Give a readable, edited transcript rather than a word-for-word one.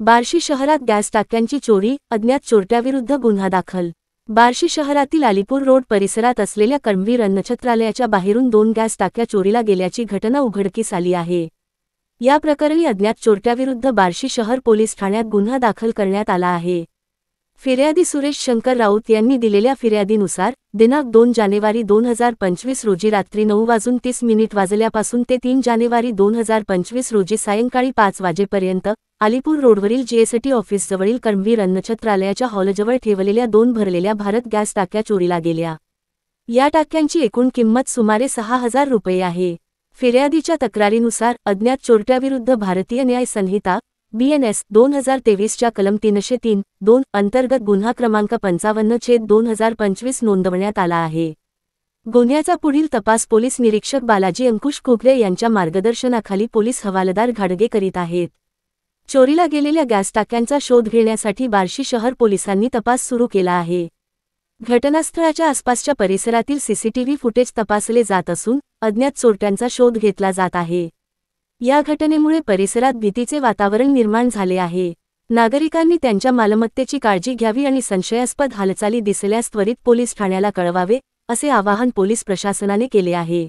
बार्शी शहरात गॅस टाक्यांची चोरी, अज्ञात चोरट्याविरुद्ध गुन्हा दाखल। बार्शी शहरातील अलीपूर रोड परिसरात असलेल्या कर्मवीर अन्नछत्रालयाच्या बाहेरून 2 गॅस टाक्या चोरीला गेल्याची घटना उघडकीस आली आहे। या प्रकरणी अज्ञात चोरट्याविरुद्ध बार्शी शहर पोलीस ठाण्यात गुन्हा दाखल करण्यात आला आहे। फिर्यादी सुरेश शंकर राऊत यांनी दिलेल्या फिर्यादीनुसार दिनांक 2 जानेवारी 2025 रोजी रात्री 9:30 वाजल्यापासून ते 3 जानेवारी 2025 रोजी सायंकाळी 5 वाजेपर्यंत अलीपूर रोडवरील जीएसटी ऑफिसजवळील कर्मवीर अन्नछत्रालयाच्या हॉलजवळ ठेवलेल्या 2 भरलेल्या भारत गॅस टाक्या चोरीला गेल्या। या टाक्यांची एकूण किंमत सुमारे 6,000 रुपये आहे। फिर्यादीच्या तक्रारीनुसार अज्ञात चोरट्याविरुद्ध भारतीय न्याय संहिता BNS 2023 च्या कलम 303(2) अंतर्गत गुन्हा क्रमांक 55/2025 नोंदवण्यात आला आहे। गुन्ह्याचा पुढील तपास पोलीस निरीक्षक बालाजी अंकुश घुगरे यांच्या मार्गदर्शनाखाली पोलीस हवालदार घाडगे करीत आहेत। चोरीला गेलेल्या गॅस टाक्यांचा शोध घेण्यासाठी बार्शी शहर पोलिसांनी तपास सुरू केला आहे। घटनास्थळाच्या आसपासच्या परिसरातील सीसीटीव्ही फुटेज तपासले जात असून अज्ञात चोरट्यांचा शोध घेतला जात आहे। या घटनेमुळे परिसरात भीतीचे वातावरण निर्माण झाले आहे। नागरिकांनी त्यांच्या मालमत्तेची काळजी घ्यावी आणि संशयास्पद हालचाली दिसल्यास त्वरित पोलीस ठाण्याला कळवावे, असे आवाहन पोलीस प्रशासनाने केले आहे।